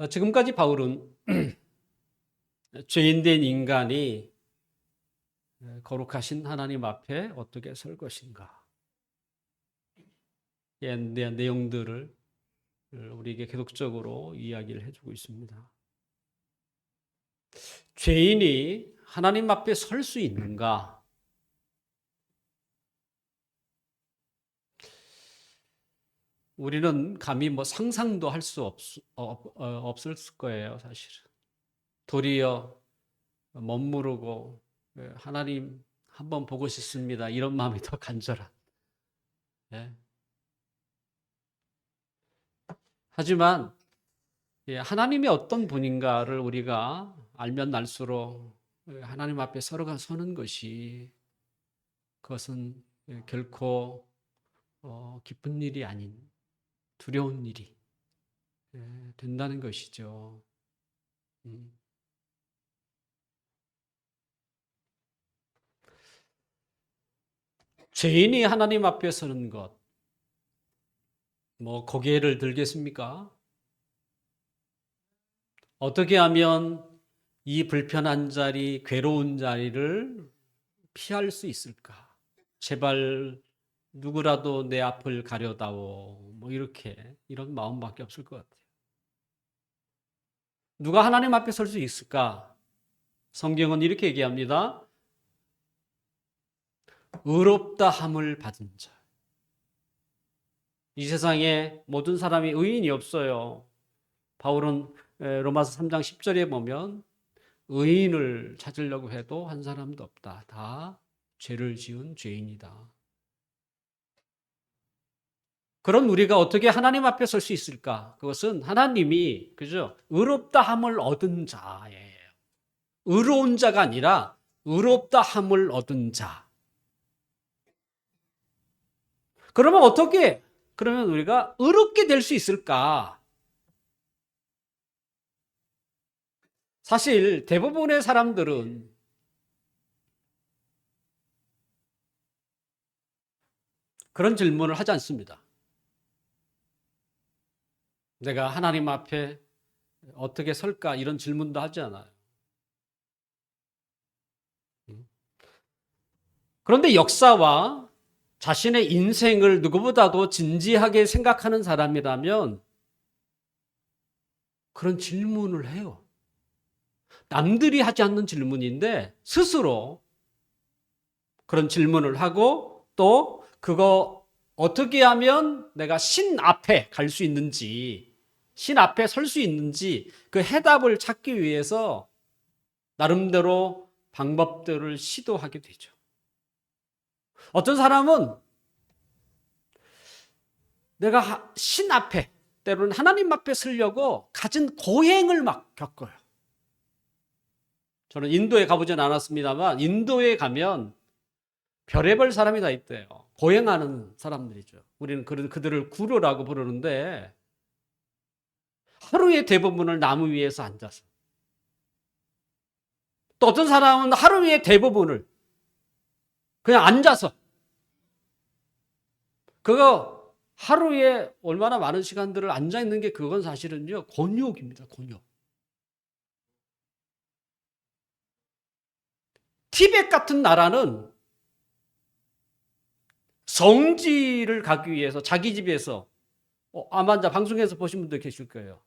지금까지 바울은 죄인된 인간이 거룩하신 하나님 앞에 어떻게 설 것인가 에 대한 내용들을 우리에게 계속적으로 이야기를 해주고 있습니다. 죄인이 하나님 앞에 설 수 있는가? 우리는 감히 상상도 할 수 없을 거예요, 사실은. 도리어 멋모르고 하나님 한번 보고 싶습니다. 이런 마음이 더 간절한. 예. 하지만 하나님이 어떤 분인가를 우리가 알면 알수록 하나님 앞에 서로가 서는 것이 그것은 결코 기쁜 일이 아닌 두려운 일이 된다는 것이죠. 죄인이 하나님 앞에 서는 것, 고개를 들겠습니까? 어떻게 하면 이 불편한 자리, 괴로운 자리를 피할 수 있을까? 제발 누구라도 내 앞을 가려다오. 이런 마음밖에 없을 것 같아요. 누가 하나님 앞에 설 수 있을까? 성경은 이렇게 얘기합니다. 의롭다 함을 받은 자. 이 세상에 모든 사람이 의인이 없어요. 바울은 로마서 3장 10절에 보면 의인을 찾으려고 해도 한 사람도 없다. 다 죄를 지은 죄인이다. 그런 우리가 어떻게 하나님 앞에 설 수 있을까? 그것은 하나님이 의롭다 함을 얻은 자예요. 의로운 자가 아니라 의롭다 함을 얻은 자. 그러면 우리가 의롭게 될 수 있을까? 사실 대부분의 사람들은 그런 질문을 하지 않습니다. 내가 하나님 앞에 어떻게 설까? 이런 질문도 하지 않아요. 그런데 역사와 자신의 인생을 누구보다도 진지하게 생각하는 사람이라면 그런 질문을 해요. 남들이 하지 않는 질문인데 스스로 그런 질문을 하고 또 그거 어떻게 하면 내가 신 앞에 갈 수 있는지, 신 앞에 설 수 있는지 그 해답을 찾기 위해서 나름대로 방법들을 시도하게 되죠. 어떤 사람은 내가 신 앞에, 때로는 하나님 앞에 서려고 갖은 고행을 막 겪어요. 저는 인도에 가보진 않았습니다만 인도에 가면 별의별 사람이 다 있대요. 고행하는 사람들이죠. 우리는 그들을 구루라고 부르는데 하루의 대부분을 나무 위에서 앉아서, 또 어떤 사람은 하루의 대부분을 그냥 앉아서, 그거 하루에 얼마나 많은 시간들을 앉아있는 게 그건 사실은요 곤욕입니다. 곤욕. 티벳 같은 나라는 성지를 가기 위해서 자기 집에서 아마 방송에서 보신 분들 계실 거예요.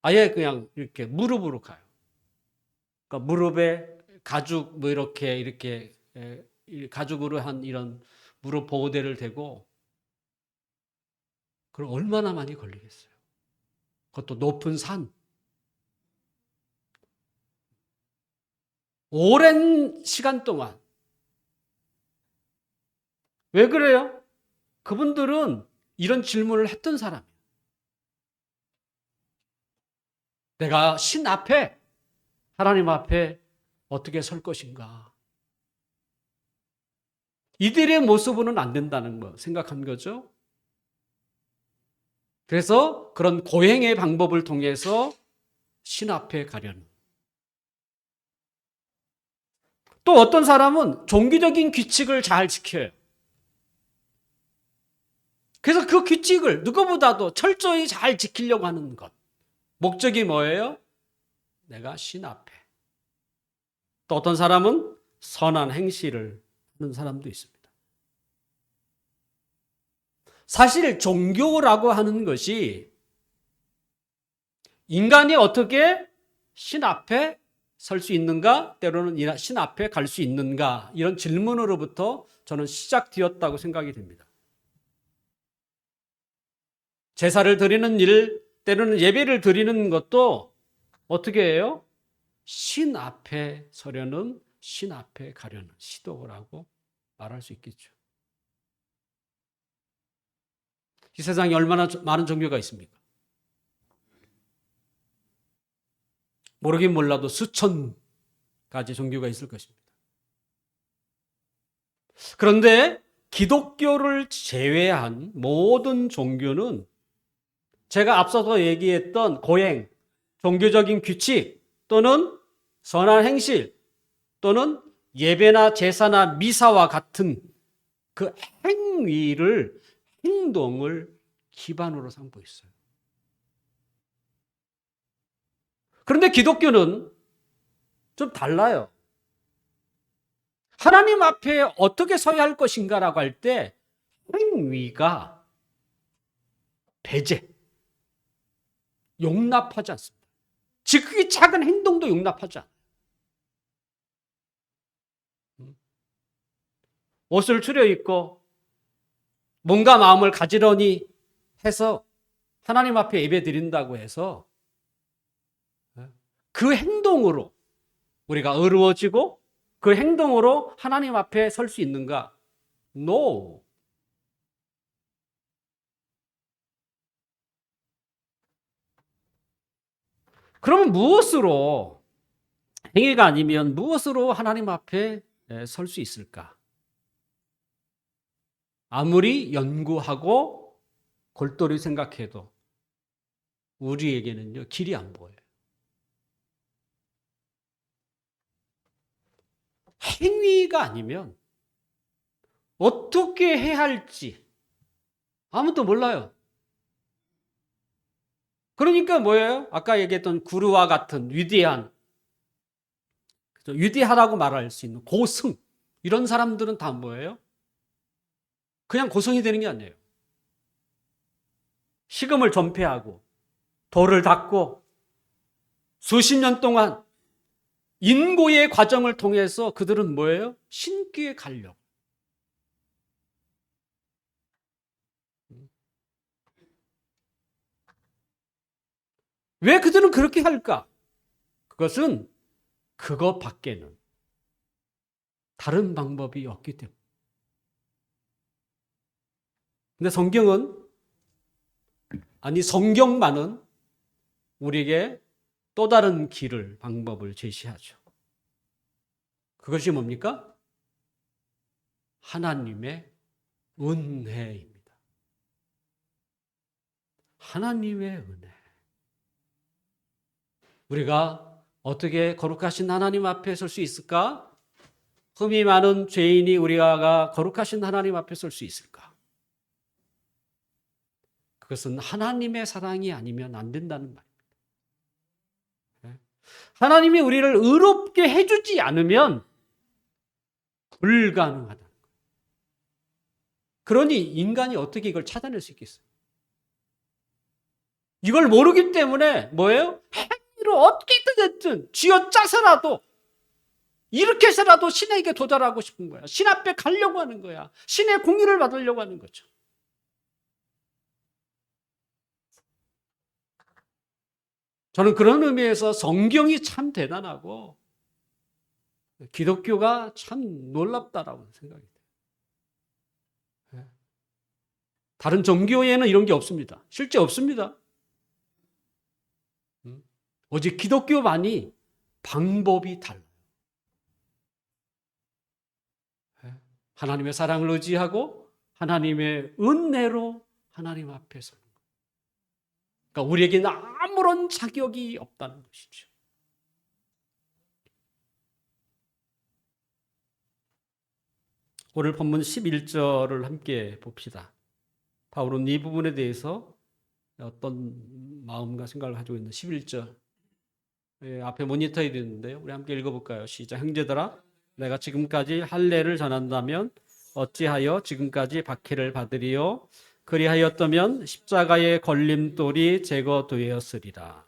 아예 그냥 이렇게 무릎으로 가요. 그러니까 무릎에 가죽 이렇게 가죽으로 한 이런 무릎 보호대를 대고, 그럼 얼마나 많이 걸리겠어요. 그것도 높은 산. 오랜 시간 동안. 왜 그래요? 그분들은 이런 질문을 했던 사람이에요. 내가 신 앞에, 하나님 앞에 어떻게 설 것인가. 이들의 모습으로는 안 된다는 거 생각한 거죠. 그래서 그런 고행의 방법을 통해서 신 앞에 가려는. 또 어떤 사람은 종교적인 규칙을 잘 지켜요. 그래서 그 규칙을 누구보다도 철저히 잘 지키려고 하는 것. 목적이 뭐예요? 내가 신 앞에. 또 어떤 사람은 선한 행실을 하는 사람도 있습니다. 사실 종교라고 하는 것이 인간이 어떻게 신 앞에 설 수 있는가, 때로는 신 앞에 갈 수 있는가, 이런 질문으로부터 저는 시작되었다고 생각이 됩니다. 제사를 드리는 일, 때로는 예배를 드리는 것도 어떻게 해요? 신 앞에 서려는, 신 앞에 가려는 시도라고 말할 수 있겠죠. 이 세상에 얼마나 많은 종교가 있습니까? 모르긴 몰라도 수천 가지 종교가 있을 것입니다. 그런데 기독교를 제외한 모든 종교는 제가 앞서서 얘기했던 고행, 종교적인 규칙 또는 선한 행실 또는 예배나 제사나 미사와 같은 그 행동을 기반으로 삼고 있어요. 그런데 기독교는 좀 달라요. 하나님 앞에 어떻게 서야 할 것인가라고 할 때 행위가 배제, 용납하지 않습니다. 지극히 작은 행동도 용납하지 않아요. 옷을 추려입고 뭔가 마음을 가지런히 해서 하나님 앞에 예배 드린다고 해서 그 행동으로 우리가 의로워지고 그 행동으로 하나님 앞에 설 수 있는가? No. 그러면 무엇으로, 행위가 아니면 무엇으로 하나님 앞에 설 수 있을까? 아무리 연구하고 골똘히 생각해도 우리에게는요, 길이 안 보여요. 행위가 아니면 어떻게 해야 할지 아무도 몰라요. 그러니까 뭐예요? 아까 얘기했던 구루와 같은 위대하다고 말할 수 있는 고승, 이런 사람들은 다 뭐예요? 그냥 고승이 되는 게 아니에요. 식음을 전폐하고 돌을 닦고 수십 년 동안 인고의 과정을 통해서 그들은 뭐예요? 신기에 가려고. 왜 그들은 그렇게 할까? 그것은 그것 밖에는 다른 방법이 없기 때문에. 근데 성경만은 우리에게 또 다른 방법을 제시하죠. 그것이 뭡니까? 하나님의 은혜입니다. 하나님의 은혜. 우리가 어떻게 거룩하신 하나님 앞에 설 수 있을까? 흠이 많은 죄인이 우리가 거룩하신 하나님 앞에 설 수 있을까? 그것은 하나님의 사랑이 아니면 안 된다는 말입니다. 하나님이 우리를 의롭게 해주지 않으면 불가능하다는 거예요. 그러니 인간이 어떻게 이걸 찾아낼 수 있겠어요? 이걸 모르기 때문에 뭐예요? 행위로 어떻게든 됐든 쥐어짜서라도 이렇게 해서라도 신에게 도달하고 싶은 거야. 신 앞에 가려고 하는 거야. 신의 공의를 받으려고 하는 거죠. 저는 그런 의미에서 성경이 참 대단하고 기독교가 참 놀랍다라고 생각이 돼요. 다른 종교에는 이런 게 없습니다. 실제 없습니다. 오직 기독교만이 방법이 달라요. 하나님의 사랑을 의지하고 하나님의 은혜로 하나님 앞에 서는 것. 그러니까 우리에게는 아무런 자격이 없다는 것이죠. 오늘 본문 11절을 함께 봅시다. 바울은 이 부분에 대해서 어떤 마음과 생각을 가지고 있는 11절 앞에 모니터에 있는데요. 우리 함께 읽어볼까요? 시작. 형제들아 내가 지금까지 할례를 전한다면 어찌하여 지금까지 박해를 받으리요? 그리하였다면 십자가의 걸림돌이 제거되었으리라.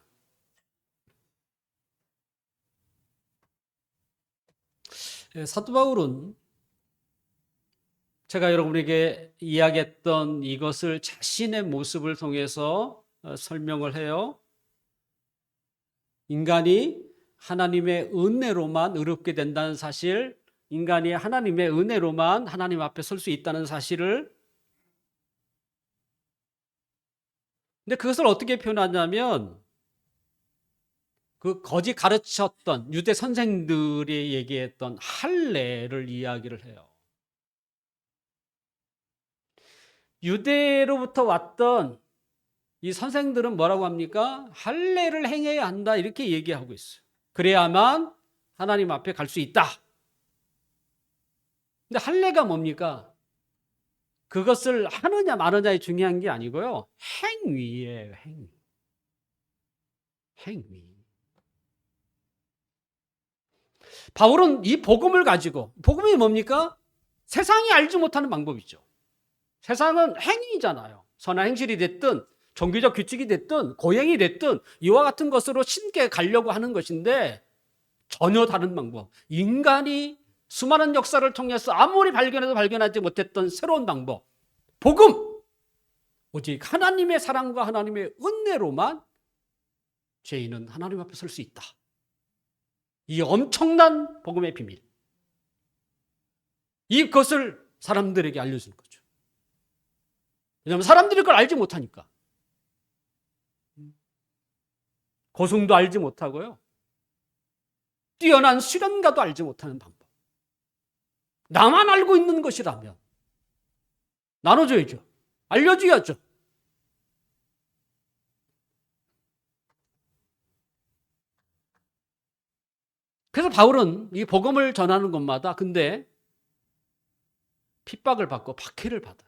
사도 바울은 제가 여러분에게 이야기했던 이것을 자신의 모습을 통해서 설명을 해요. 인간이 하나님의 은혜로만 의롭게 된다는 사실, 인간이 하나님의 은혜로만 하나님 앞에 설 수 있다는 사실을, 근데 그것을 어떻게 표현하냐면 그 거짓 가르쳤던 유대 선생들이 얘기했던 할례를 이야기를 해요. 유대로부터 왔던 이 선생들은 뭐라고 합니까? 할례를 행해야 한다 이렇게 얘기하고 있어요. 그래야만 하나님 앞에 갈 수 있다. 근데 할례가 뭡니까? 그것을 하느냐 마느냐에 중요한 게 아니고요. 행위예요, 행위. 행위. 바울은 이 복음을 가지고, 복음이 뭡니까? 세상이 알지 못하는 방법이죠. 세상은 행위잖아요. 선한 행실이 됐든 종교적 규칙이 됐든 고행이 됐든 이와 같은 것으로 신께 가려고 하는 것인데 전혀 다른 방법. 인간이 수많은 역사를 통해서 아무리 발견해도 발견하지 못했던 새로운 방법. 복음. 오직 하나님의 사랑과 하나님의 은혜로만 죄인은 하나님 앞에 설 수 있다. 이 엄청난 복음의 비밀. 이것을 사람들에게 알려주는 거죠. 왜냐하면 사람들이 그걸 알지 못하니까. 고승도 알지 못하고요. 뛰어난 수련가도 알지 못하는 방법. 나만 알고 있는 것이라면 나눠줘야죠. 알려줘야죠. 그래서 바울은 이 복음을 전하는 곳마다 근데 핍박을 받고 박해를 받아요.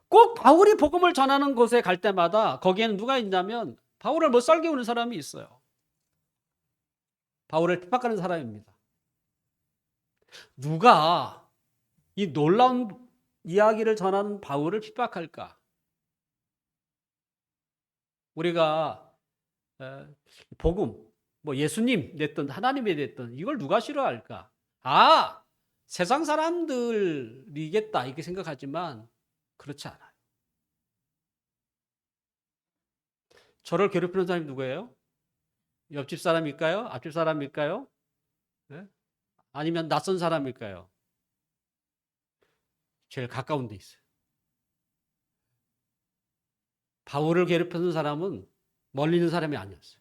꼭 바울이 복음을 전하는 곳에 갈 때마다 거기에는 누가 있냐면 바울을 못 살게 오는 사람이 있어요. 바울을 핍박하는 사람입니다. 누가 이 놀라운 이야기를 전하는 바울을 핍박할까? 우리가 복음, 뭐 예수님 됐든 하나님이 됐든 이걸 누가 싫어할까? 아, 세상 사람들이겠다 이렇게 생각하지만 그렇지 않아요. 저를 괴롭히는 사람이 누구예요? 옆집 사람일까요? 앞집 사람일까요? 네? 아니면 낯선 사람일까요? 제일 가까운 데 있어요. 바울을 괴롭히는 사람은 멀리 있는 사람이 아니었어요.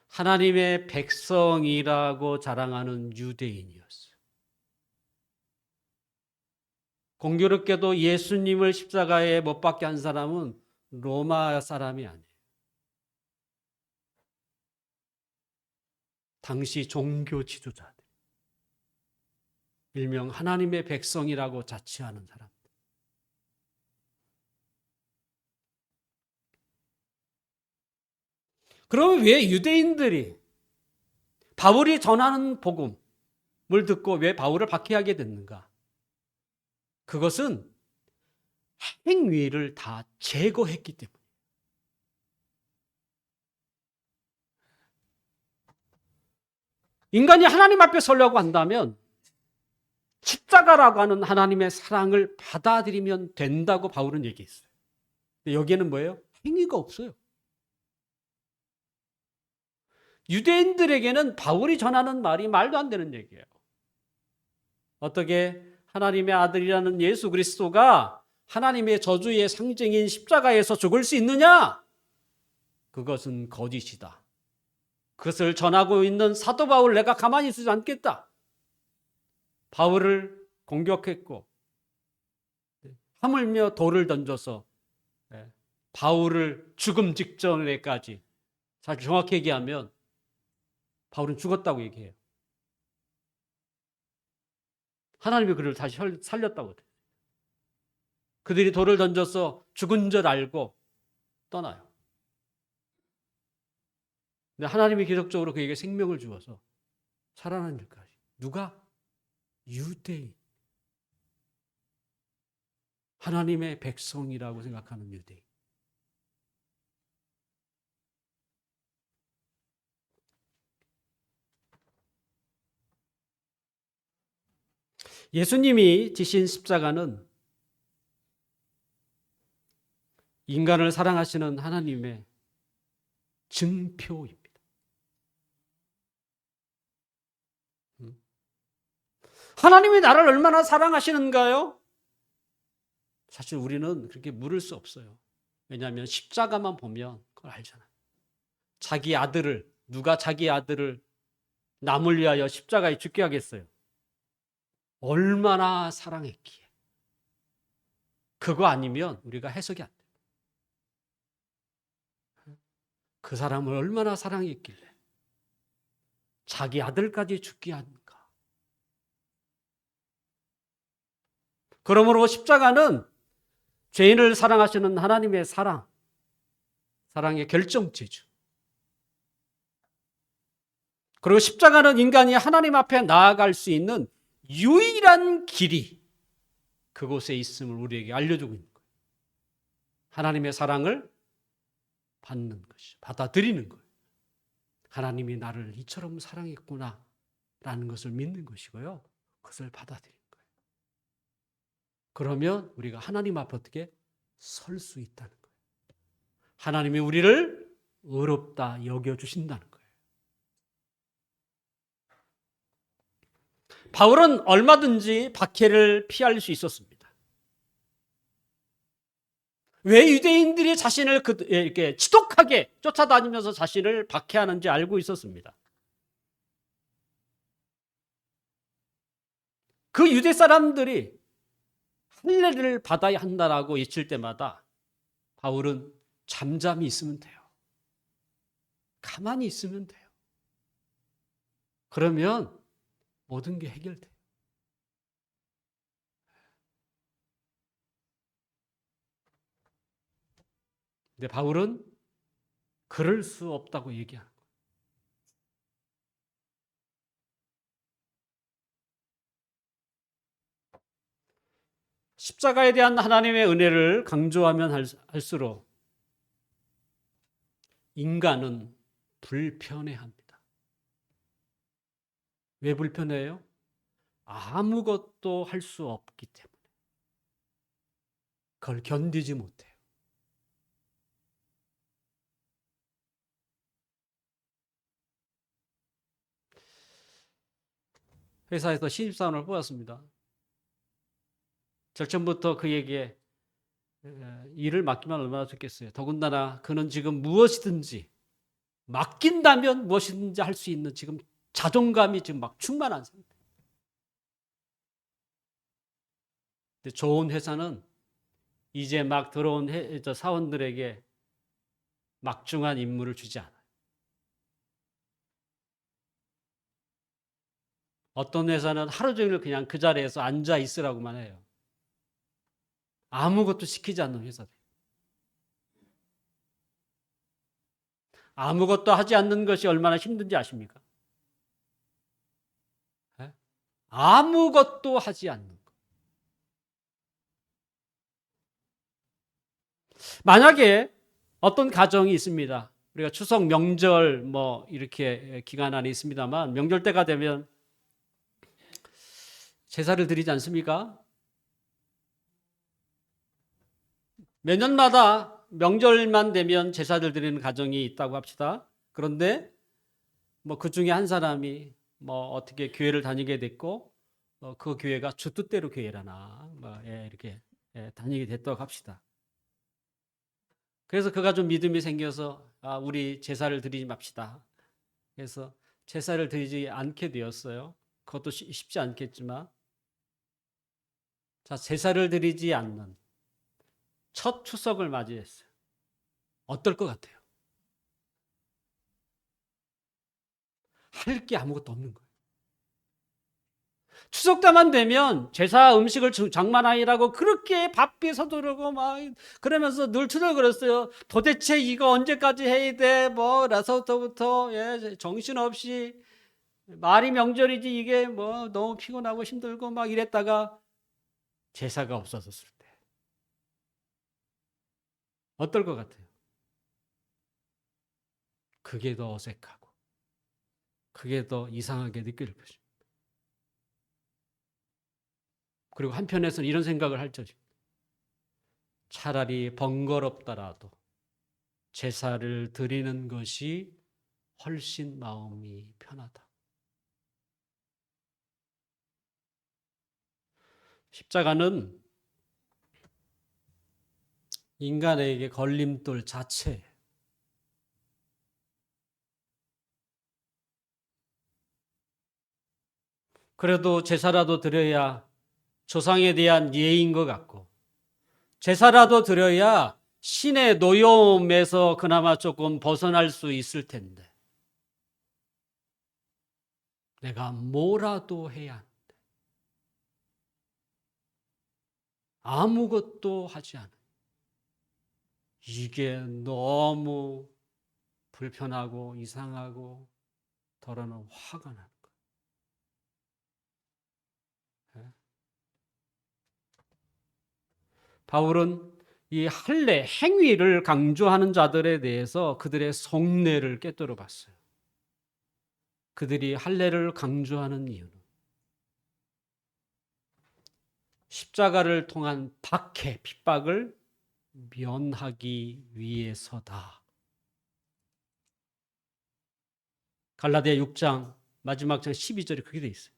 하나님의 백성이라고 자랑하는 유대인이었어요. 공교롭게도 예수님을 십자가에 못 박게 한 사람은 로마 사람이 아니에요. 당시 종교 지도자들. 일명 하나님의 백성이라고 자취하는 사람. 그러면 왜 유대인들이 바울이 전하는 복음을 듣고 왜 바울을 박해하게 됐는가? 그것은 행위를 다 제거했기 때문에. 인간이 하나님 앞에 서려고 한다면 십자가라고 하는 하나님의 사랑을 받아들이면 된다고 바울은 얘기했어요. 근데 여기에는 뭐예요? 행위가 없어요. 유대인들에게는 바울이 전하는 말이 말도 안 되는 얘기예요. 어떻게 하나님의 아들이라는 예수 그리스도가 하나님의 저주의 상징인 십자가에서 죽을 수 있느냐? 그것은 거짓이다. 그것을 전하고 있는 사도 바울 내가 가만히 있지 않겠다. 바울을 공격했고 하물며 돌을 던져서 바울을 죽음 직전에까지, 사실 정확히 얘기하면 바울은 죽었다고 얘기해요. 하나님이 그를 다시 살렸다고 해요. 그들이 돌을 던져서 죽은 줄 알고 떠나요. 근데 하나님이 기적적으로 그에게 생명을 주어서 살아난 일까지. 누가? 유대인. 하나님의 백성이라고 생각하는 유대인. 예수님이 지신 십자가는 인간을 사랑하시는 하나님의 증표입니다. 하나님이 나를 얼마나 사랑하시는가요? 사실 우리는 그렇게 물을 수 없어요. 왜냐하면 십자가만 보면 그걸 알잖아요. 누가 자기 아들을 남을 위하여 십자가에 죽게 하겠어요? 얼마나 사랑했기에. 그거 아니면 우리가 해석이 안 돼요. 그 사람을 얼마나 사랑했길래 자기 아들까지 죽게 하는가. 그러므로 십자가는 죄인을 사랑하시는 하나님의 사랑의 결정체죠. 그리고 십자가는 인간이 하나님 앞에 나아갈 수 있는 유일한 길이 그곳에 있음을 우리에게 알려주고 있는 거예요. 하나님의 사랑을 받는 것이죠. 받아들이는 거예요. 하나님이 나를 이처럼 사랑했구나 라는 것을 믿는 것이고요. 그것을 받아들이는 거예요. 그러면 우리가 하나님 앞에 어떻게 설 수 있다는 거예요. 하나님이 우리를 의롭다 여겨주신다는 거예요. 바울은 얼마든지 박해를 피할 수 있었습니다. 왜 유대인들이 자신을 이렇게 지독하게 쫓아다니면서 자신을 박해하는지 알고 있었습니다. 그 유대 사람들이 할례를 받아야 한다라고 외칠 때마다 바울은 잠잠히 있으면 돼요. 가만히 있으면 돼요. 그러면 모든 게 해결돼요. 근데 바울은 그럴 수 없다고 얘기하는 거예요. 십자가에 대한 하나님의 은혜를 강조하면 할수록 인간은 불편해합니다. 왜 불편해요? 아무것도 할 수 없기 때문에. 그걸 견디지 못해요. 회사에서 신입사원을 뽑았습니다. 절전부터 그에게 일을 맡기면 얼마나 좋겠어요. 더군다나 그는 지금 무엇이든지 맡긴다면 무엇이든지 할 수 있는 지금 자존감이 지금 막 충만한 상태. 근데 좋은 회사는 이제 막 들어온 사원들에게 막중한 임무를 주지 않아요. 어떤 회사는 하루 종일 그냥 그 자리에서 앉아 있으라고만 해요. 아무것도 시키지 않는 회사들. 아무것도 하지 않는 것이 얼마나 힘든지 아십니까? 네? 아무것도 하지 않는 것. 만약에 어떤 가정이 있습니다. 우리가 추석 명절 뭐 이렇게 기간 안에 있습니다만 명절 때가 되면 제사를 드리지 않습니까? 매년마다 명절만 되면 제사를 드리는 가정이 있다고 합시다. 그런데 뭐 그 중에 한 사람이 뭐 어떻게 교회를 다니게 됐고 그 교회가 주 뜻대로 교회라나 뭐 이렇게 다니게 됐다고 합시다. 그래서 그가 좀 믿음이 생겨서 우리 제사를 드리지 맙시다. 그래서 제사를 드리지 않게 되었어요. 그것도 쉽지 않겠지만 자, 제사를 드리지 않는 첫 추석을 맞이했어요. 어떨 것 같아요? 할 게 아무것도 없는 거예요. 추석 때만 되면 제사 음식을 장만하느라고 그렇게 바삐 서두르고 막 그러면서 늘 투덜거렸어요. 도대체 이거 언제까지 해야 돼? 라서부터 정신없이 말이 명절이지 이게 너무 피곤하고 힘들고 막 이랬다가 제사가 없어졌을 때 어떨 것 같아요? 그게 더 어색하고 그게 더 이상하게 느낄 것입니다. 그리고 한편에서는 이런 생각을 할 것입니다. 차라리 번거롭더라도 제사를 드리는 것이 훨씬 마음이 편하다. 십자가는 인간에게 걸림돌 자체예요. 그래도 제사라도 드려야 조상에 대한 예인 것 같고 제사라도 드려야 신의 노여움에서 그나마 조금 벗어날 수 있을 텐데 내가 뭐라도 해야 하는데 아무것도 하지 않은 이게 너무 불편하고 이상하고 더러는 화가 나는 거예요. 바울은 이 할례, 행위를 강조하는 자들에 대해서 그들의 속내를 꿰뚫어 봤어요. 그들이 할례를 강조하는 이유는 십자가를 통한 박해, 핍박을 면하기 위해서다. 갈라디아 6장 마지막 장 12절에 그게 돼 있어요.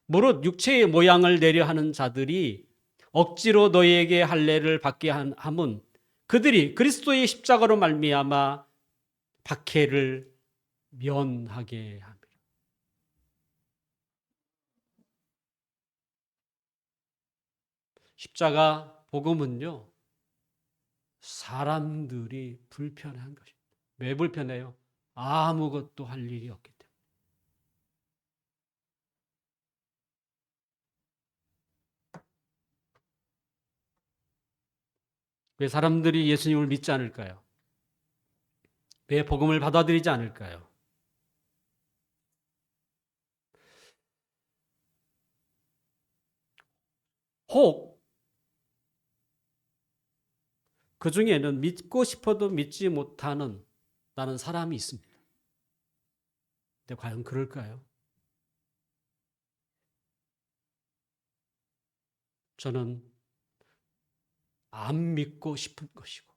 무릇 육체의 모양을 내려 하는 자들이 억지로 너희에게 할례를 받게 함은 그들이 그리스도의 십자가로 말미암아 박해를 면하게 합니다. 십자가 복음은요, 사람들이 불편한 것입니다. 왜 불편해요? 아무것도 할 일이 없기 때문에. 왜 사람들이 예수님을 믿지 않을까요? 왜 복음을 받아들이지 않을까요? 혹 그 중에는 믿고 싶어도 믿지 못하는 나는 사람이 있습니다. 근데 과연 그럴까요? 저는 안 믿고 싶은 것이고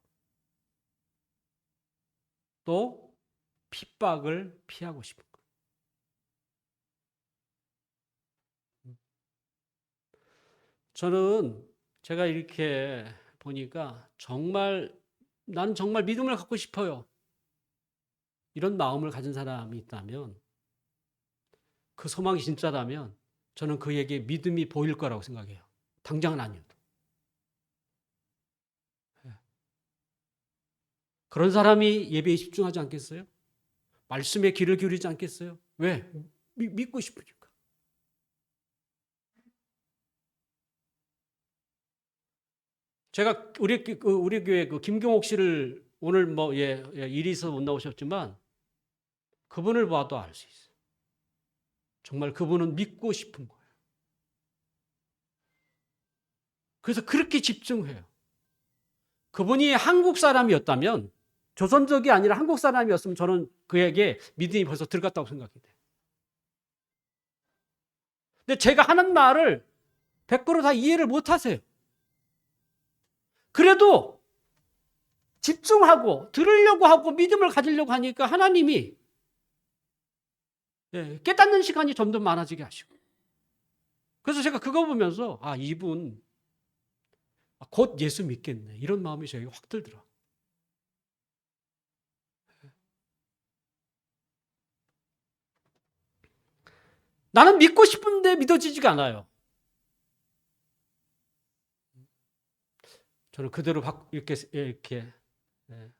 또 핍박을 피하고 싶은 것. 저는 제가 이렇게 보니까 나는 정말 믿음을 갖고 싶어요. 이런 마음을 가진 사람이 있다면 그 소망이 진짜라면 저는 그에게 믿음이 보일 거라고 생각해요. 당장은 아니어도. 그런 사람이 예배에 집중하지 않겠어요? 말씀에 귀를 기울이지 않겠어요? 왜? 믿고 싶으니까. 제가 우리 교회 그 김경옥 씨를 오늘 일이 있어서 못 나오셨지만 그분을 봐도 알 수 있어요. 정말 그분은 믿고 싶은 거예요. 그래서 그렇게 집중해요. 그분이 한국 사람이었다면 조선족이 아니라 한국 사람이었으면 저는 그에게 믿음이 벌써 들어갔다고 생각해요. 근데 제가 하는 말을 100% 다 이해를 못 하세요. 그래도 집중하고 들으려고 하고 믿음을 가지려고 하니까 하나님이 깨닫는 시간이 점점 많아지게 하시고. 그래서 제가 그거 보면서 이분 곧 예수 믿겠네. 이런 마음이 저에게 확 들더라. 나는 믿고 싶은데 믿어지지가 않아요. 저는 그대로 이렇게 그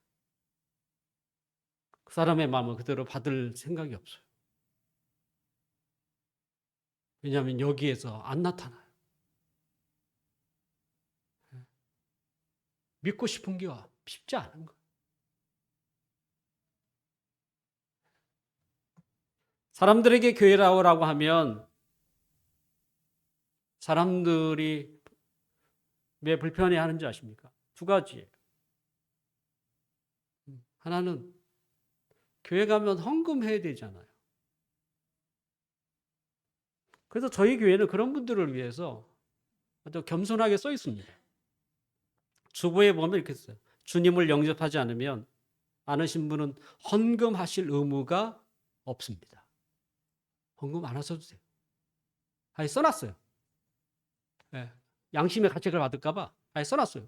사람의 마음을 그대로 받을 생각이 없어요. 왜냐하면 여기에서 안 나타나요. 믿고 싶은 게 쉽지 않은 거예요. 사람들에게 교회라고 하면 사람들이 왜 불편해하는지 아십니까? 두 가지예요. 하나는 교회 가면 헌금해야 되잖아요. 그래서 저희 교회는 그런 분들을 위해서 아주 겸손하게 써 있습니다. 주보에 보면 이렇게 써요. 주님을 영접하지 않으신 분은 헌금하실 의무가 없습니다. 헌금 안 하셔도 돼요. 아예 써놨어요. 네. 양심의 가책을 받을까봐 아예 써놨어요.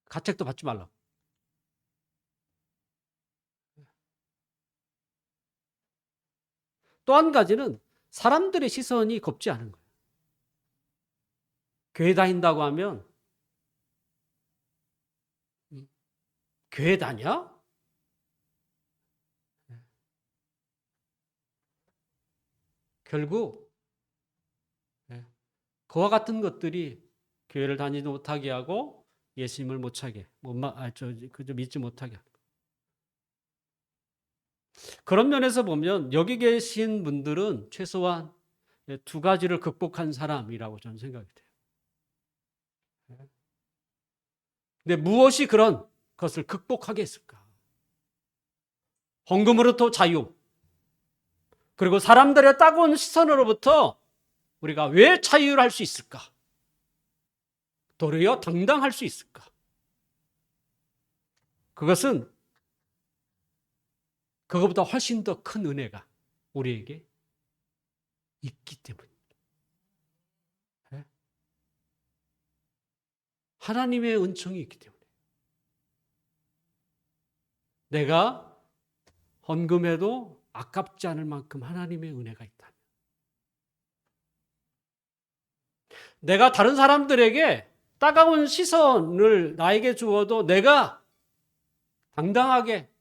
가책도 받지 말라고. 또 한 가지는 사람들의 시선이 겁지 않은 거예요. 교회 다닌다고 하면 교회 다녀? 결국 그와 같은 것들이 교회를 다니지 못하게 하고 예수님을 못 차게, 그저 믿지 못하게 하는 거예요. 그런 면에서 보면 여기 계신 분들은 최소한 두 가지를 극복한 사람이라고 저는 생각이 돼요. 근데 무엇이 그런 것을 극복하게 했을까? 헌금으로부터 자유, 그리고 사람들의 따가운 시선으로부터 우리가 왜 자유를 할 수 있을까? 도리어 당당할 수 있을까? 그것은 그것보다 훨씬 더 큰 은혜가 우리에게 있기 때문입니다. 하나님의 은총이 있기 때문에. 내가 헌금해도 아깝지 않을 만큼 하나님의 은혜가 있다면, 내가 다른 사람들에게 따가운 시선을 나에게 주어도 내가 당당하게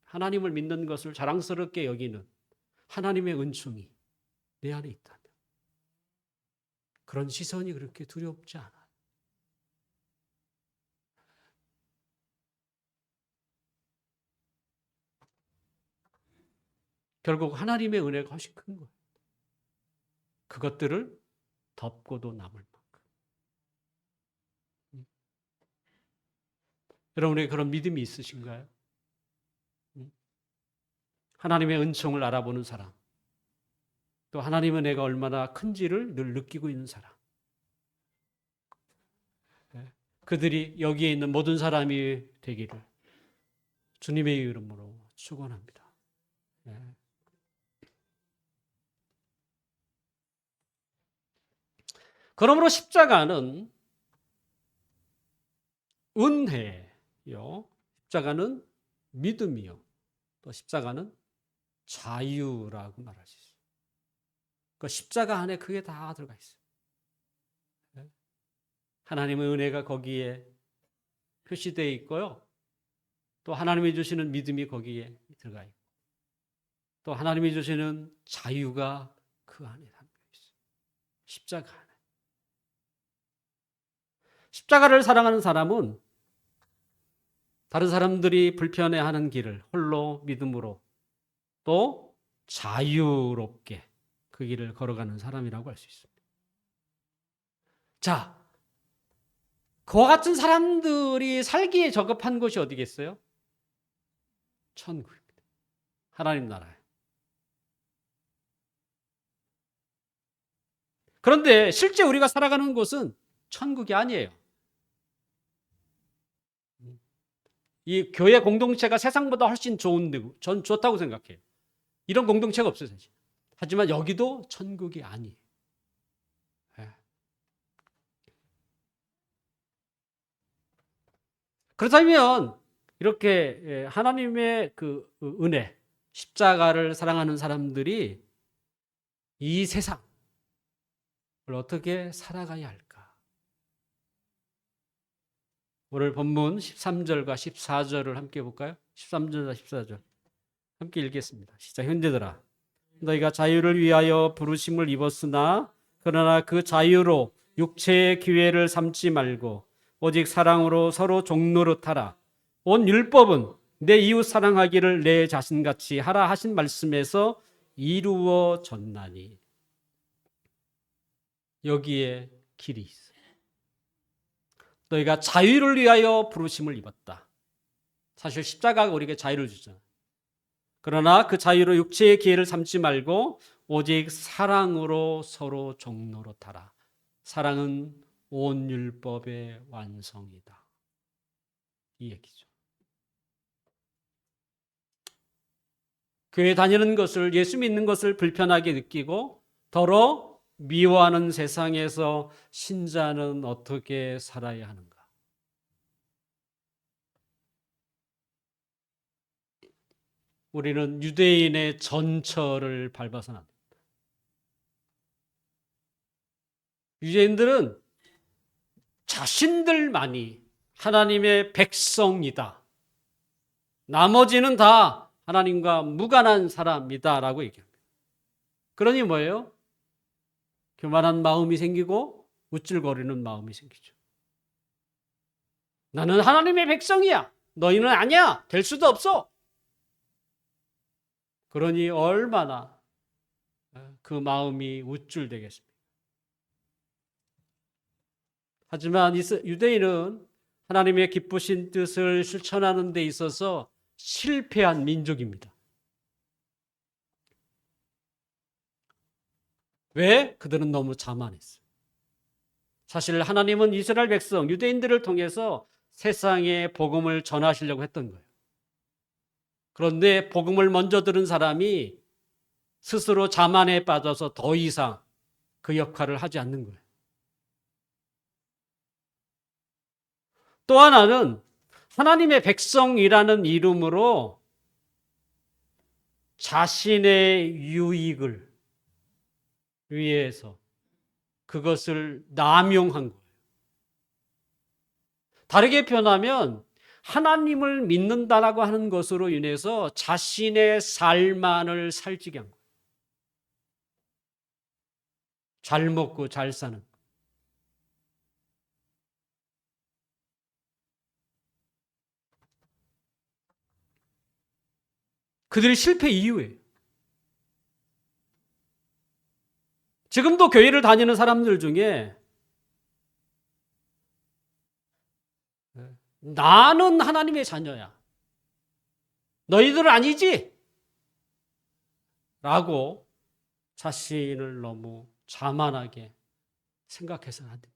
하나님을 믿는 것을 자랑스럽게 여기는 하나님의 은총이 내 안에 있다면, 그런 시선이 그렇게 두렵지 않아요. 결국 하나님의 은혜가 훨씬 큰 거예요. 그것들을 덮고도 남을 만큼. 여러분에게 그런 믿음이 있으신가요? 하나님의 은총을 알아보는 사람, 또 하나님의 은혜가 얼마나 큰지를 늘 느끼고 있는 사람, 그들이 여기에 있는 모든 사람이 되기를 주님의 이름으로 축원합니다. 그러므로 십자가는 은혜요, 십자가는 믿음이요, 또 십자가는 자유라고 말할 수 있어요. 그 십자가 안에 그게 다 들어가 있어요. 하나님의 은혜가 거기에 표시되어 있고요, 또 하나님이 주시는 믿음이 거기에 들어가 있고, 또 하나님이 주시는 자유가 그 안에 담겨 있어요. 십자가 안에. 십자가를 사랑하는 사람은 다른 사람들이 불편해하는 길을 홀로 믿음으로 또 자유롭게 그 길을 걸어가는 사람이라고 할 수 있습니다. 자, 그와 같은 사람들이 살기에 적합한 곳이 어디겠어요? 천국입니다. 하나님 나라예요. 그런데 실제 우리가 살아가는 곳은 천국이 아니에요. 이 교회 공동체가 세상보다 훨씬 좋은데, 전 좋다고 생각해요. 이런 공동체가 없어요, 사실. 하지만 여기도 천국이 아니에요. 그렇다면 이렇게 하나님의 그 은혜, 십자가를 사랑하는 사람들이 이 세상을 어떻게 살아가야 할까? 오늘 본문 13절과 14절을 함께 볼까요? 13절과 14절 함께 읽겠습니다. 시작. 형제들아, 너희가 자유를 위하여 부르심을 입었으나 그러나 그 자유로 육체의 기회를 삼지 말고 오직 사랑으로 서로 종노릇하라. 온 율법은 내 이웃 사랑하기를 내 자신같이 하라 하신 말씀에서 이루어졌나니. 여기에 길이 있어. 너희가 자유를 위하여 부르심을 입었다. 사실 십자가가 우리에게 자유를 주잖아. 그러나 그 자유로 육체의 기회를 삼지 말고 오직 사랑으로 서로 종노릇하라. 사랑은 온 율법의 완성이다. 이 얘기죠. 교회 다니는 것을, 예수 믿는 것을 불편하게 느끼고 더러 미워하는 세상에서 신자는 어떻게 살아야 하는가? 우리는 유대인의 전철을 밟아서는 안 됩니다. 유대인들은 자신들만이 하나님의 백성이다. 나머지는 다 하나님과 무관한 사람이다라고 얘기합니다. 그러니 뭐예요? 교만한 마음이 생기고 우쭐거리는 마음이 생기죠. 나는 하나님의 백성이야. 너희는 아니야. 될 수도 없어. 그러니 얼마나 그 마음이 우쭐되겠습니까? 하지만 유대인은 하나님의 기쁘신 뜻을 실천하는 데 있어서 실패한 민족입니다. 왜? 그들은 너무 자만했어요. 사실 하나님은 이스라엘 백성, 유대인들을 통해서 세상에 복음을 전하시려고 했던 거예요. 그런데 복음을 먼저 들은 사람이 스스로 자만에 빠져서 더 이상 그 역할을 하지 않는 거예요. 또 하나는 하나님의 백성이라는 이름으로 자신의 유익을 위해서 그것을 남용한 거예요. 다르게 표현하면 하나님을 믿는다라고 하는 것으로 인해서 자신의 삶만을 살찌게 한 거예요. 잘 먹고 잘 사는. 그들의 실패 이유예요. 지금도 교회를 다니는 사람들 중에 나는 하나님의 자녀야. 너희들은 아니지? 라고 자신을 너무 자만하게 생각해서는 안 됩니다.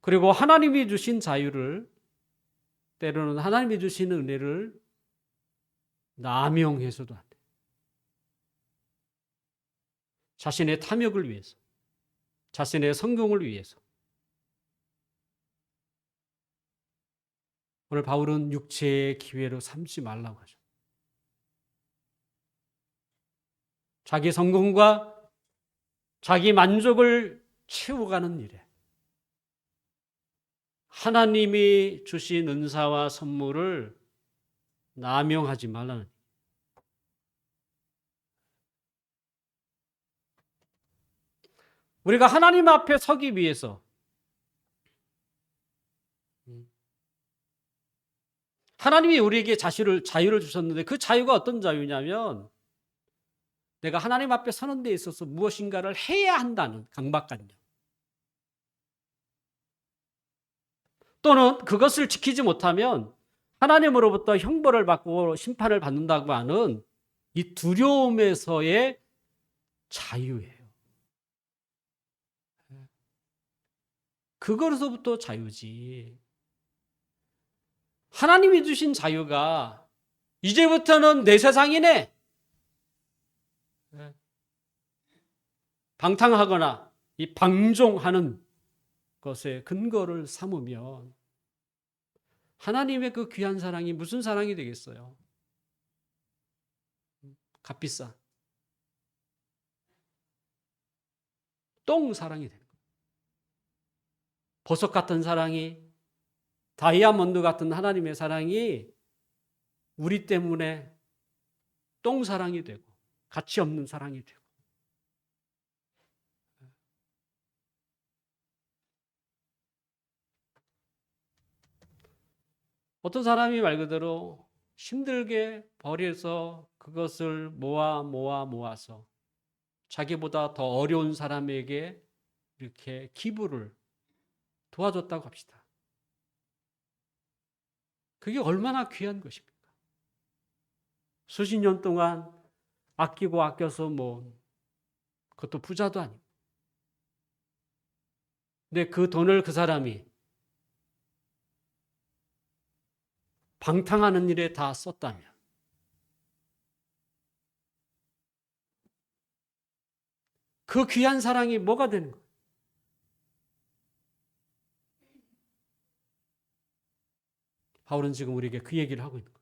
그리고 하나님이 주신 자유를, 때로는 하나님이 주신 은혜를 남용해서도 안 돼요. 자신의 탐욕을 위해서, 자신의 성공을 위해서. 오늘 바울은 육체의 기회로 삼지 말라고 하죠. 자기 성공과 자기 만족을 채워가는 일에 하나님이 주신 은사와 선물을 남용하지 말라는. 우리가 하나님 앞에 서기 위해서 하나님이 우리에게 자유를 주셨는데 그 자유가 어떤 자유냐면 내가 하나님 앞에 서는 데 있어서 무엇인가를 해야 한다는 강박관념. 또는 그것을 지키지 못하면 하나님으로부터 형벌을 받고 심판을 받는다고 하는 이 두려움에서의 자유예요. 그거로서부터 자유지. 하나님이 주신 자유가 이제부터는 내 세상이네. 방탕하거나 이 방종하는 것에 근거를 삼으면 하나님의 그 귀한 사랑이 무슨 사랑이 되겠어요? 값비싼 똥 사랑이 되는 거예요. 보석 같은 사랑이 다이아몬드 같은 하나님의 사랑이 우리 때문에 똥사랑이 되고 가치 없는 사랑이 되고, 어떤 사람이 말 그대로 힘들게 벌여서 그것을 모아서 자기보다 더 어려운 사람에게 이렇게 기부를 도와줬다고 합시다. 그게 얼마나 귀한 것입니까? 수십 년 동안 아끼고 아껴서 모은, 그것도 부자도 아니고. 근데 그 돈을 그 사람이 방탕하는 일에 다 썼다면, 그 귀한 사랑이 뭐가 되는 거예요? 바울은 지금 우리에게 그 얘기를 하고 있는 거예요.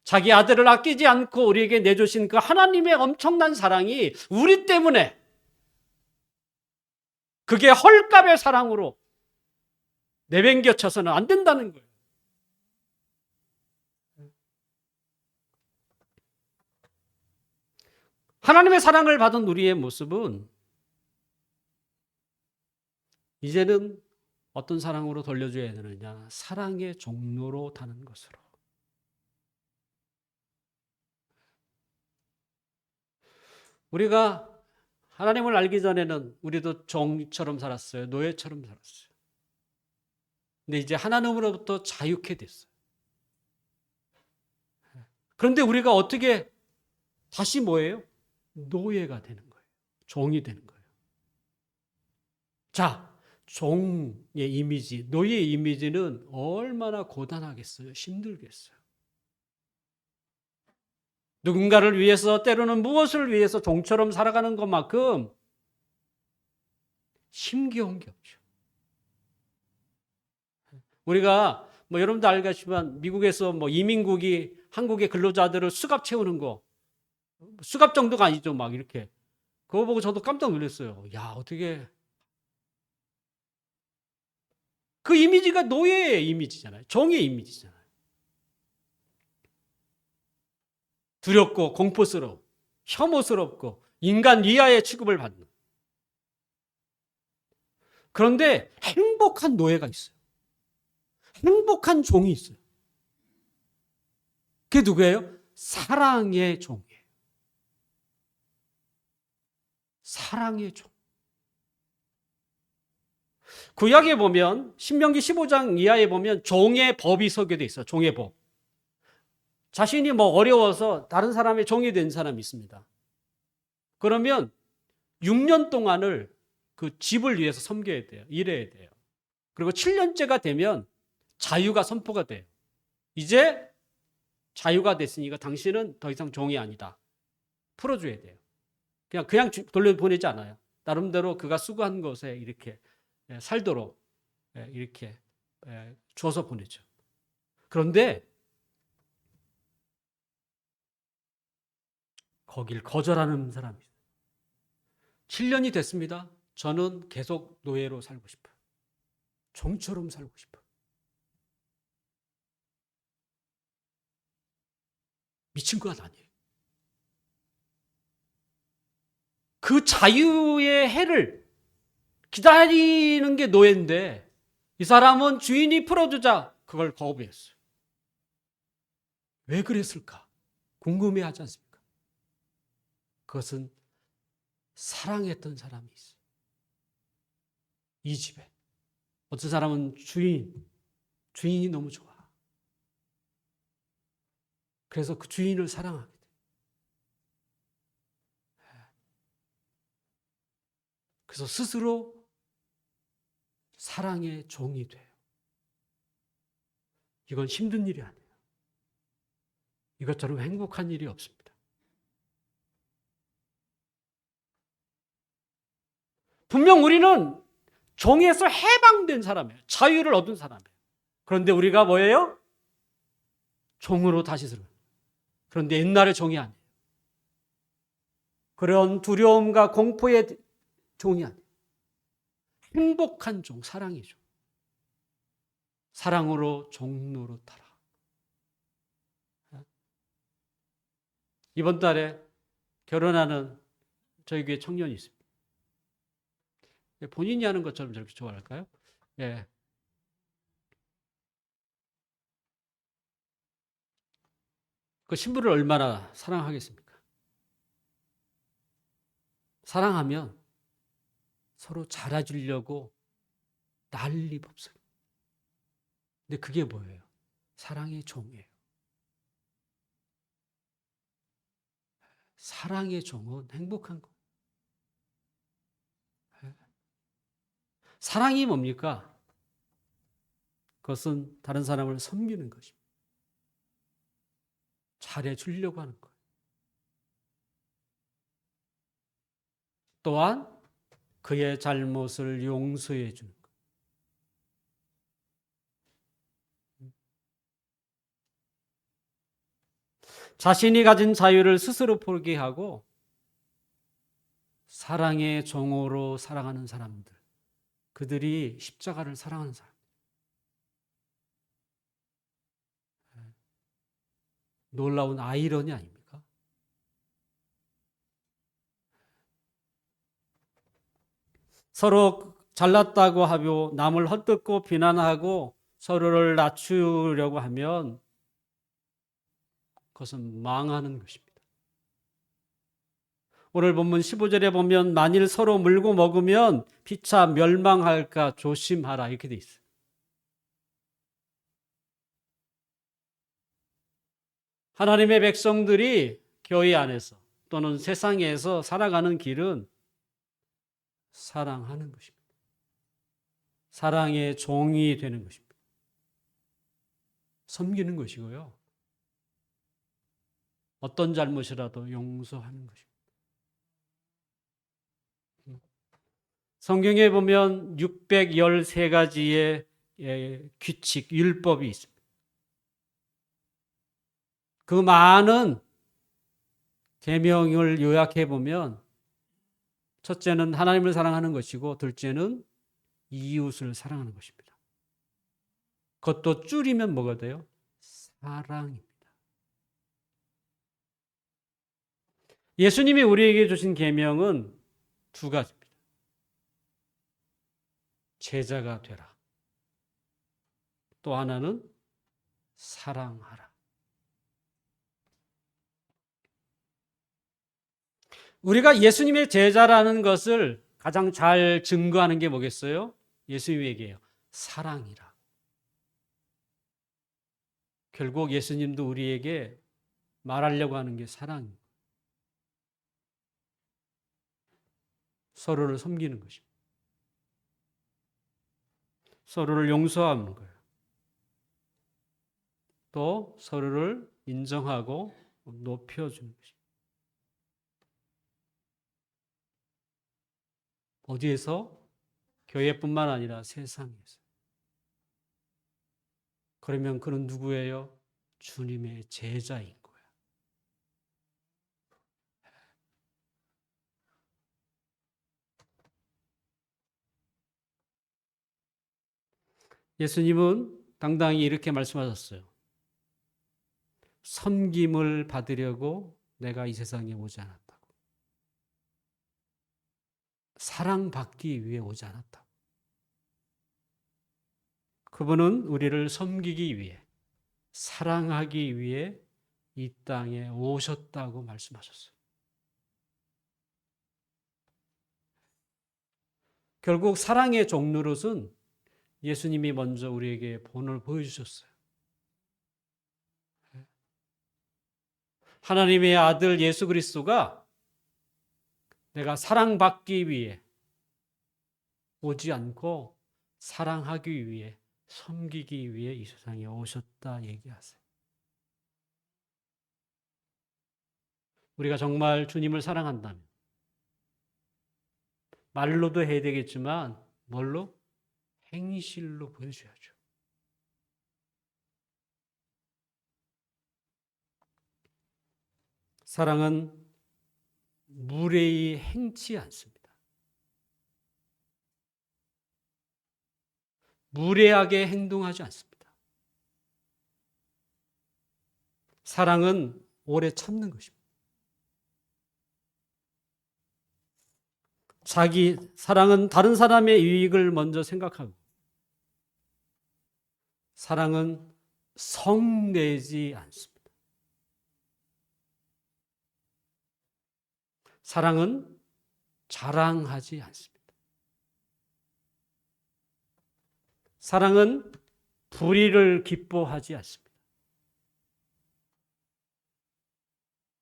자기 아들을 아끼지 않고 우리에게 내주신 그 하나님의 엄청난 사랑이 우리 때문에, 그게 헐값의 사랑으로 내팽겨쳐서는 안 된다는 거예요. 하나님의 사랑을 받은 우리의 모습은 이제는 어떤 사랑으로 돌려줘야 되느냐? 사랑의 종로로 타는 것으로. 우리가 하나님을 알기 전에는 우리도 종처럼 살았어요. 노예처럼 살았어요. 근데 이제 하나님으로부터 자유케 됐어요. 그런데 우리가 어떻게 다시 뭐예요? 노예가 되는 거예요. 종이 되는 거예요. 자, 종의 이미지, 노예의 이미지는 얼마나 고단하겠어요? 힘들겠어요? 누군가를 위해서, 때로는 무엇을 위해서 종처럼 살아가는 것만큼 힘겨운 게 없죠. 우리가 여러분도 알겠지만 미국에서 이민국이 한국의 근로자들을 수갑 채우는 거, 수갑 정도가 아니죠. 막 이렇게. 그거 보고 저도 깜짝 놀랐어요. 야, 어떻게. 그 이미지가 노예의 이미지잖아요. 종의 이미지잖아요. 두렵고 공포스러워, 혐오스럽고 인간 이하의 취급을 받는. 그런데 행복한 노예가 있어요. 행복한 종이 있어요. 그게 누구예요? 사랑의 종이에요. 사랑의 종. 구약에 보면 신명기 15장 이하에 보면 종의 법이 소개되어 있어요. 종의 법. 자신이 어려워서 다른 사람의 종이 된 사람이 있습니다. 그러면 6년 동안을 그 집을 위해서 섬겨야 돼요. 일해야 돼요. 그리고 7년째가 되면 자유가 선포가 돼요. 이제 자유가 됐으니까 당신은 더 이상 종이 아니다. 풀어줘야 돼요. 그냥 돌려보내지 않아요. 나름대로 그가 수고한 것에 이렇게 살도록 이렇게 줘서 보내죠. 그런데 거길 거절하는 사람이 있어요. 7년이 됐습니다. 저는 계속 노예로 살고 싶어요. 종처럼 살고 싶어요. 미친 것 아니에요. 그 자유의 해를 기다리는 게 노예인데 이 사람은 주인이 풀어주자 그걸 거부했어요. 왜 그랬을까? 궁금해하지 않습니까? 그것은 사랑했던 사람이 있어요. 이 집에. 어떤 사람은 주인이 너무 좋아. 그래서 그 주인을 사랑하게 돼요. 그래서 스스로 사랑의 종이 돼요. 이건 힘든 일이 아니에요. 이것처럼 행복한 일이 없습니다. 분명 우리는 종에서 해방된 사람이에요. 자유를 얻은 사람이에요. 그런데 우리가 뭐예요? 종으로 다시 들어요. 그런데 옛날의 종이 아니에요. 그런 두려움과 공포의 종이 아니에요. 행복한 종, 사랑의 종. 사랑으로 종노릇하라. 이번 달에 결혼하는 저희 교회 청년이 있습니다. 본인이 하는 것처럼 저렇게 좋아할까요? 예. 그 신부를 얼마나 사랑하겠습니까? 사랑하면 서로 잘해주려고 난리 법석. 근데 그게 뭐예요? 사랑의 종이에요. 사랑의 종은 행복한 거. 사랑이 뭡니까? 그것은 다른 사람을 섬기는 것입니다. 잘해주려고 하는 거예요. 또한 그의 잘못을 용서해 주는 것. 자신이 가진 자유를 스스로 포기하고 사랑의 종으로 살아가는 사람들, 그들이 십자가를 사랑하는 사람. 놀라운 아이러니 아닙니까? 서로 잘났다고 하고 남을 헛듣고 비난하고 서로를 낮추려고 하면 그것은 망하는 것입니다. 오늘 본문 15절에 보면 만일 서로 물고 먹으면 피차 멸망할까 조심하라 이렇게 돼 있어요. 하나님의 백성들이 교회 안에서 또는 세상에서 살아가는 길은 사랑하는 것입니다. 사랑의 종이 되는 것입니다. 섬기는 것이고요. 어떤 잘못이라도 용서하는 것입니다. 성경에 보면 613가지의 규칙, 율법이 있습니다. 그 많은 계명을 요약해 보면 첫째는 하나님을 사랑하는 것이고 둘째는 이웃을 사랑하는 것입니다. 그것도 줄이면 뭐가 돼요? 사랑입니다. 예수님이 우리에게 주신 계명은 두 가지입니다. 제자가 되라. 또 하나는 사랑하라. 우리가 예수님의 제자라는 것을 가장 잘 증거하는 게 뭐겠어요? 예수님이 얘기해요. 사랑이라. 결국 예수님도 우리에게 말하려고 하는 게 사랑입니다. 서로를 섬기는 것입니다. 서로를 용서하는 거예요. 또 서로를 인정하고 높여주는 것입니다. 어디에서? 교회뿐만 아니라 세상에서. 그러면 그는 누구예요? 주님의 제자인 거예요. 예수님은 당당히 이렇게 말씀하셨어요. 섬김을 받으려고 내가 이 세상에 오지 않았다고. 사랑받기 위해 오지 않았다고. 그분은 우리를 섬기기 위해, 사랑하기 위해 이 땅에 오셨다고 말씀하셨어요. 결국 사랑의 종노릇은 예수님이 먼저 우리에게 본을 보여주셨어요. 하나님의 아들 예수 그리스도가 내가 사랑받기 위해 오지 않고 사랑하기 위해, 섬기기 위해 이 세상에 오셨다 얘기하세요. 우리가 정말 주님을 사랑한다면 말로도 해야 되겠지만 뭘로? 행실로 보여줘야죠. 사랑은 무례히 행치 않습니다. 무례하게 행동하지 않습니다. 사랑은 오래 참는 것입니다. 사랑은 다른 사람의 이익을 먼저 생각하고, 사랑은 성내지 않습니다. 사랑은 자랑하지 않습니다. 사랑은 불의를 기뻐하지 않습니다.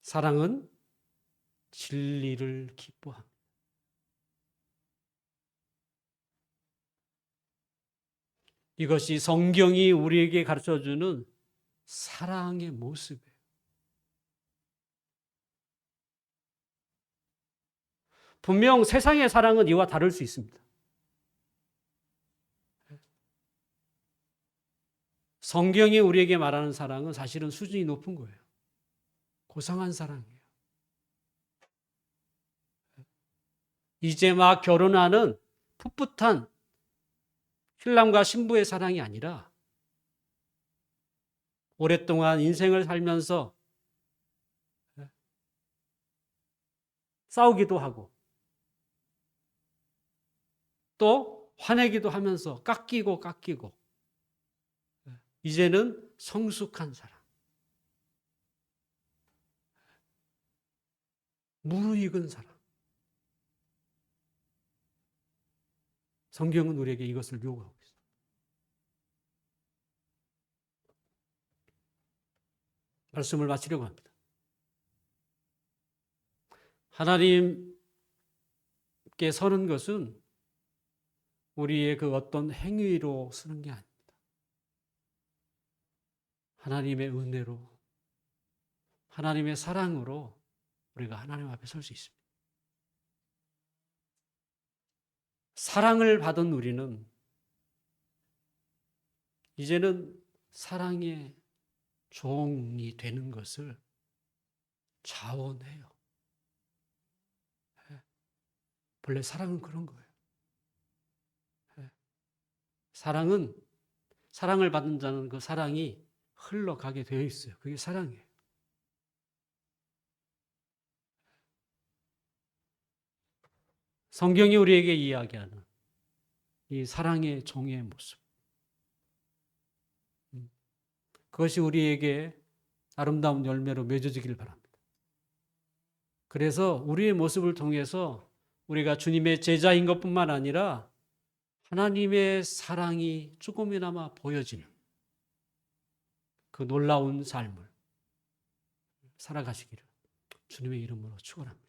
사랑은 진리를 기뻐합니다. 이것이 성경이 우리에게 가르쳐주는 사랑의 모습이에요. 분명 세상의 사랑은 이와 다를 수 있습니다. 성경이 우리에게 말하는 사랑은 사실은 수준이 높은 거예요. 고상한 사랑이에요. 이제 막 결혼하는 풋풋한 신랑과 신부의 사랑이 아니라 오랫동안 인생을 살면서 싸우기도 하고 또 화내기도 하면서 깎이고 이제는 성숙한 사랑, 무르익은 사랑. 성경은 우리에게 이것을 요구하고 있습니다. 말씀을 마치려고 합니다. 하나님께 서는 것은 우리의 그 어떤 행위로 서는 게 아닙니다. 하나님의 은혜로, 하나님의 사랑으로 우리가 하나님 앞에 설 수 있습니다. 사랑을 받은 우리는 이제는 사랑의 종이 되는 것을 자원해요. 본래 사랑은 그런 거예요. 사랑은, 사랑을 받는 자는 그 사랑이 흘러가게 되어 있어요. 그게 사랑이에요. 성경이 우리에게 이야기하는 이 사랑의 종의 모습, 그것이 우리에게 아름다운 열매로 맺어지길 바랍니다. 그래서 우리의 모습을 통해서 우리가 주님의 제자인 것뿐만 아니라 하나님의 사랑이 조금이나마 보여지는 그 놀라운 삶을 살아가시기를 주님의 이름으로 축원합니다.